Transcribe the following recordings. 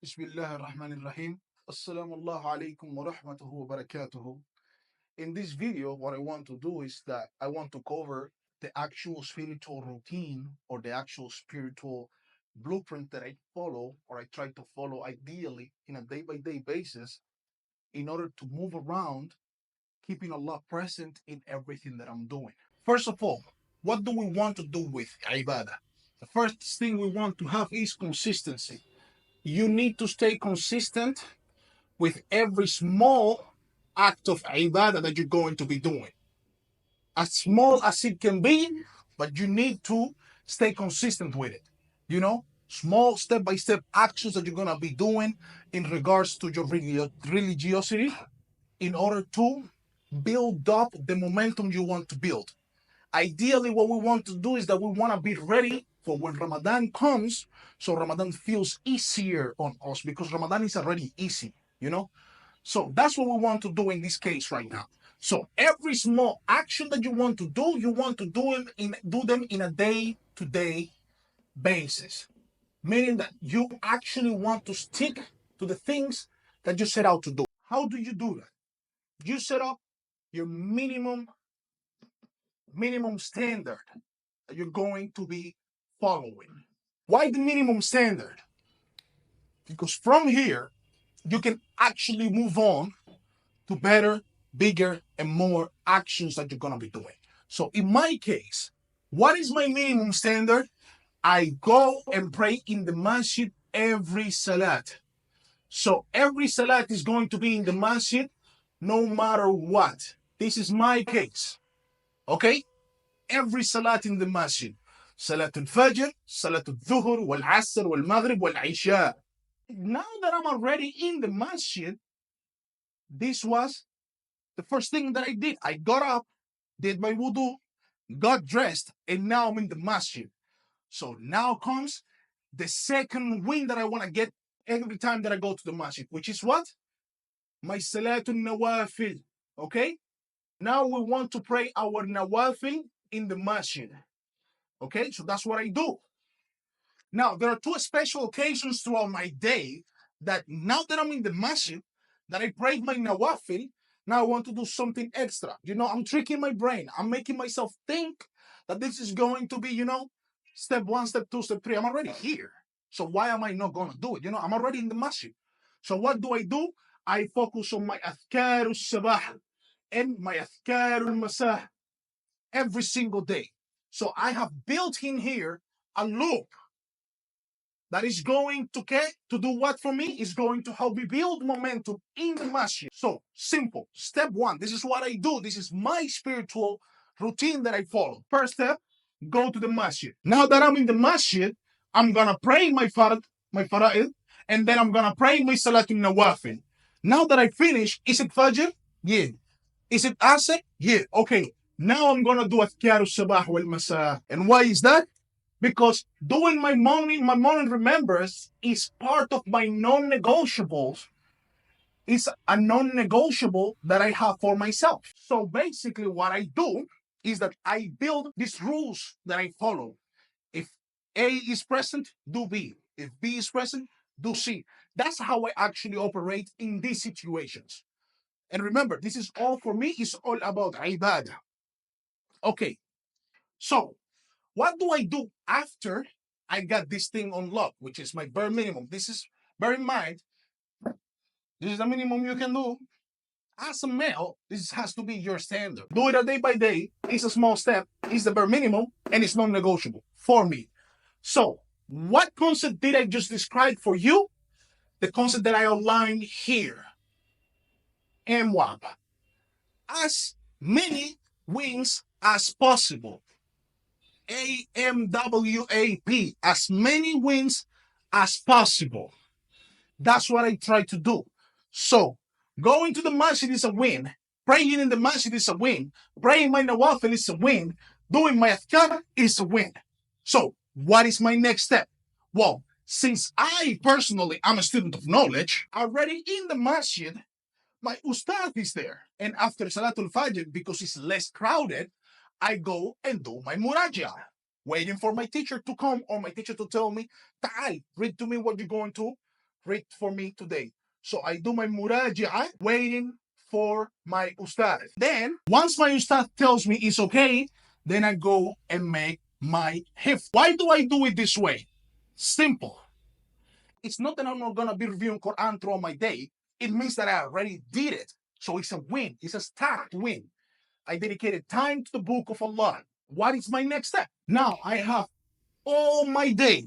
Bismillahirrahmanirrahim. Assalamu alaikum wa rahmatuhu wa barakatuhu. In this video, what I want to do is that I want to cover the actual spiritual routine or the actual spiritual blueprint that I follow or I try to follow ideally in a day by day basis in order to move around, keeping Allah present in everything that I'm doing. First of all, what do we want to do with ዒባዳህ? The first thing we want to have is consistency. You need to stay consistent with every small act of ዒባዳህ that you're going to be doing. As small as it can be, but you need to stay consistent with it. You know, small step-by-step actions that you're going to be doing in regards to your religiosity in order to build up the momentum you want to build. Ideally, what we want to do is that we want to be ready for when Ramadan comes, so Ramadan feels easier on us because Ramadan is already easy, you know? So that's what we want to do in this case right now. So every small action that you want to do, you want to do them in a day-to-day basis, meaning that you actually want to stick to the things that you set out to do. How do you do that? You set up your minimum standard that you're going to be following. Why the minimum standard? Because from here, you can actually move on to better, bigger, and more actions that you're going to be doing. So in my case, what is my minimum standard? I go and pray in the masjid every salat. So every salat is going to be in the masjid no matter what. This is my case. Okay? Every salat in the masjid. Salat al-Fajr, Salat al-Dhuhr, wal-Asr, wal-Maghrib, wal-Isha. Now that I'm already in the masjid, this was the first thing that I did. I got up, did my wudu, got dressed, and now I'm in the masjid. So now comes the second win that I want to get every time that I go to the masjid, which is what? My Salatul Nawafil. Okay? Now we want to pray our Nawafil in the masjid. Okay? So that's what I do. Now, there are two special occasions throughout my day that now that I'm in the masjid, that I prayed my Nawafil, now I want to do something extra. You know, I'm tricking my brain. I'm making myself think that this is going to be, you know, step one, step two, step three. I'm already here. So why am I not going to do it? You know, I'm already in the masjid. So what do? I focus on my Adhkar al-Sabah and my Adhkar al-Masah every single day. So I have built in here a loop that is going to do what for me? Is going to help me build momentum in the masjid. So simple. Step one, this is what I do. This is my spiritual routine that I follow. First step, go to the masjid. Now that I'm in the masjid, I'm gonna pray my fara'id, and then I'm gonna pray my salatul nawafil. Now that I finish, is it fajr? Yeah. Is it asr? Yeah. Okay. Now I'm gonna do adhkar al-sabah wal-masa. And why is that? Because doing my morning remembrance is part of my non-negotiables. It's a non-negotiable that I have for myself. So basically what I do is that I build these rules that I follow. If A is present, do B. If B is present, do C. That's how I actually operate in these situations. And remember, this is all for me, it's all about ዒባdah. Okay, so what do I do after I got this thing unlocked, which is my bare minimum? This is, bear in mind, this is the minimum you can do. As a male, this has to be your standard. Do it a day by day. It's a small step. It's the bare minimum, and it's non-negotiable for me. So, what concept did I just describe for you? The concept that I outlined here. MWAP. As many wins as possible. AMWAP, as many wins as possible. That's what I try to do. So, going to the masjid is a win. Praying in the masjid is a win. Praying my nawafil is a win. Doing my adhkar is a win. So, what is my next step? Well, since I personally am a student of knowledge, already in the masjid, my ustad is there. And after Salatul Fajr, because it's less crowded, I go and do my muraja, waiting for my teacher to come or my teacher to tell me, Ta'al, read to me what you're going to read for me today. So I do my muraja'a, waiting for my ustad. Then, once my ustad tells me it's okay, then I go and make my hifz. Why do I do it this way? Simple. It's not that I'm not going to be reviewing Qur'an throughout my day. It means that I already did it. So it's a win. It's a stacked win. I dedicated time to the book of Allah. What is my next step? Now I have all my day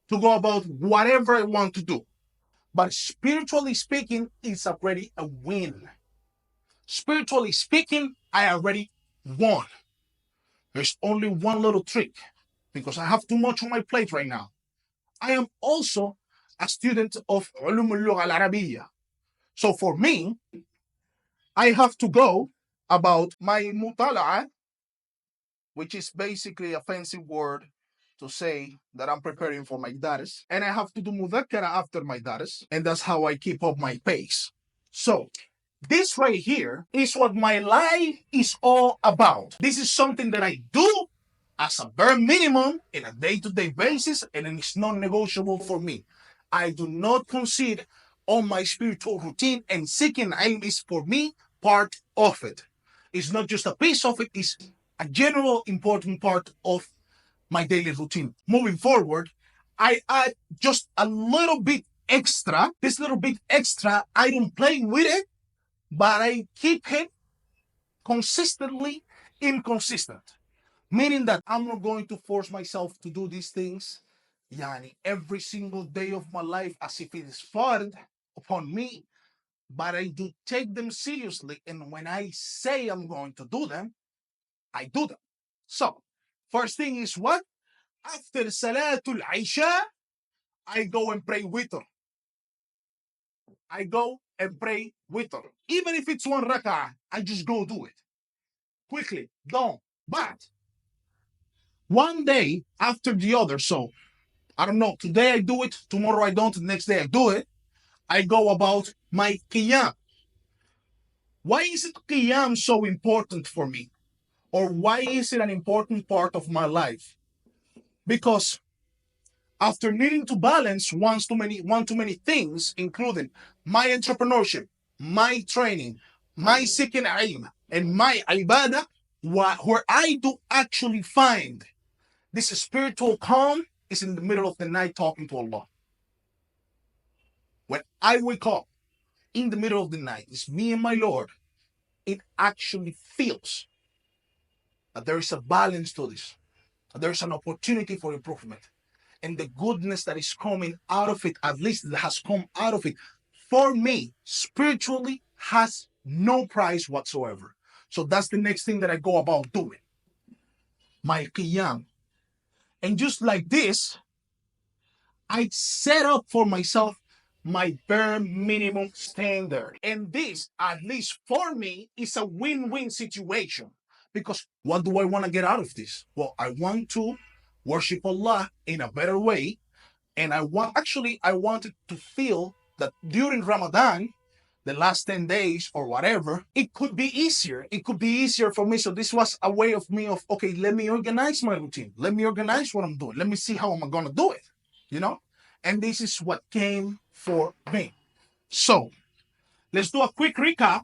to go about whatever I want to do. But spiritually speaking, it's already a win. Spiritually speaking, I already won. There's only one little trick because I have too much on my plate right now. I am also a student of علوم اللغة العربية. So for me, I have to go about my mutālaʿah, which is basically a fancy word to say that I'm preparing for my daras. And I have to do mudhakkara after my daras. And that's how I keep up my pace. So this right here is what my life is all about. This is something that I do as a bare minimum in a day-to-day basis, and it's non-negotiable for me. I do not concede on my spiritual routine, and seeking ilm is for me part of it. It's not just a piece of it, it's a general important part of my daily routine. Moving forward, I add just a little bit extra. This little bit extra, I don't play with it, but I keep it consistently inconsistent. Meaning that I'm not going to force myself to do these things every single day of my life as if it is fard upon me, but I do take them seriously. And when I say I'm going to do them, I do them. So, first thing is what? After Salatul Isha, I go and pray witr. I go and pray witr. Even if it's one rak'ah, I just go do it. Quickly, done. But one day after the other, so I don't know, today I do it, tomorrow I don't, the next day I do it, I go about my Qiyām. Why is it Qiyām so important for me? Or why is it an important part of my life? Because after needing to balance one too many things, including my entrepreneurship, my training, my seeking ilm, and my ʿibādah, where I do actually find this spiritual calm is in the middle of the night talking to Allah. When I wake up in the middle of the night, it's me and my Lord. It actually feels that there is a balance to this. That there is an opportunity for improvement. And the goodness that is coming out of it, at least that has come out of it, for me, spiritually, has no price whatsoever. So that's the next thing that I go about doing. My Qiyām. And just like this, I set up for myself my bare minimum standard. And this, at least for me, is a win-win situation. Because what do I want to get out of this? Well, I want to worship Allah in a better way. And I wanted to feel that during Ramadan, the last 10 days or whatever, it could be easier. It could be easier for me. So this was a way of me of, okay, let me organize my routine. Let me organize what I'm doing. Let me see how I'm going to do it, And this is what came for me. So let's do a quick recap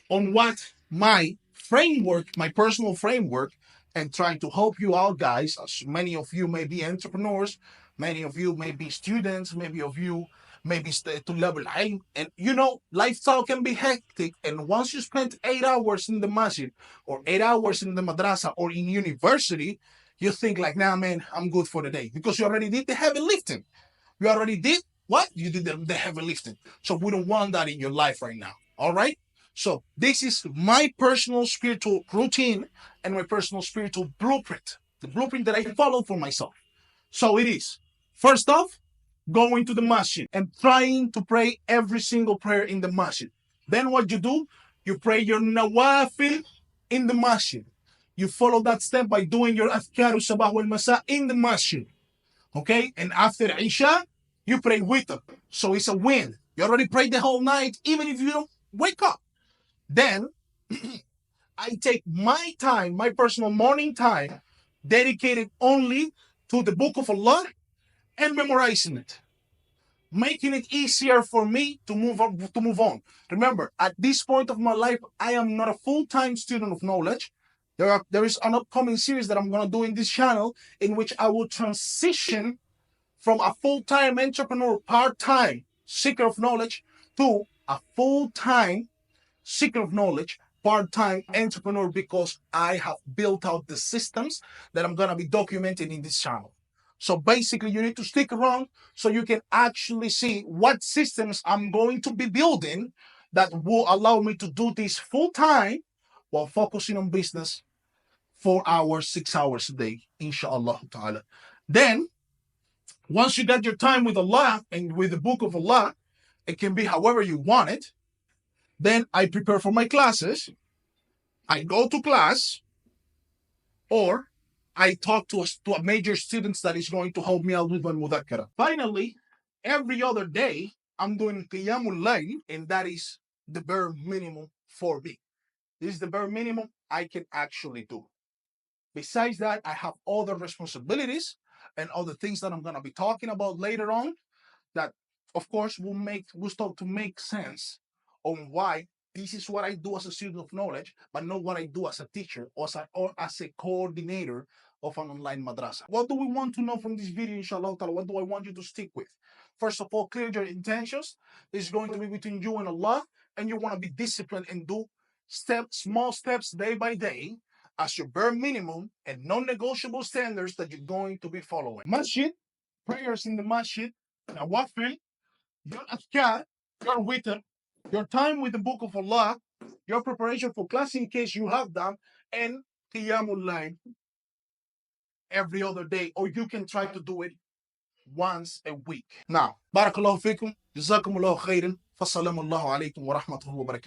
on what my framework, my personal framework, and trying to help you out, guys. As many of you may be entrepreneurs, many of you may be students, maybe of you maybe to level ilm. And lifestyle can be hectic. And once you spend 8 hours in the masjid or 8 hours in the madrasa or in university, you think like, nah, man, I'm good for the day. Because you already did the heavy lifting. You already did what? You did the heavy lifting. So we don't want that in your life right now. All right? So this is my personal spiritual routine and my personal spiritual blueprint. The blueprint that I follow for myself. So it is, first off, going to the masjid and trying to pray every single prayer in the masjid. Then what you do, you pray your nawafil in the masjid. You follow that step by doing your adhkar sabah wal masa in the masjid. Okay? And after Isha, you pray witr. So it's a win. You already prayed the whole night, even if you don't wake up. Then I take my time, my personal morning time, dedicated only to the book of Allah and memorizing it. making it easier for me to move on. Remember, at this point of my life, I am not a full-time student of knowledge. There is an upcoming series that I'm going to do in this channel in which I will transition from a full-time entrepreneur, part-time seeker of knowledge, to a full-time seeker of knowledge, part-time entrepreneur, because I have built out the systems that I'm going to be documenting in this channel. So basically, you need to stick around so you can actually see what systems I'm going to be building that will allow me to do this full-time while focusing on business 4 hours, 6 hours a day, inshallah ta'ala. Then, once you get your time with Allah and with the book of Allah, it can be however you want it. Then I prepare for my classes. I go to class, or I talk to a major student that is going to help me out with my muḍakkara. Finally, every other day, I'm doing Qiyāmul layl, and that is the bare minimum for me. This is the bare minimum I can actually do. Besides that, I have other responsibilities and other things that I'm going to be talking about later on that, of course, will start to make sense on why this is what I do as a student of knowledge, but not what I do as a teacher or as a coordinator of an online madrasa. What do we want to know from this video, inshallah ta'ala? What do I want you to stick with? First of all, clear your intentions. This is going to be between you and Allah, and you want to be disciplined and do small steps day by day as your bare minimum and non-negotiable standards that you're going to be following. Masjid, prayers in the masjid, nawafil, your adhkar, your witr, your time with the book of Allah, your preparation for class in case you have them, and Qiyāmul layl every other day, or you can try to do it once a week. Now, barakallahu fikum, jazakumullahu khairan, fassalamu alaikum wa rahmatullahi wa barakatuh.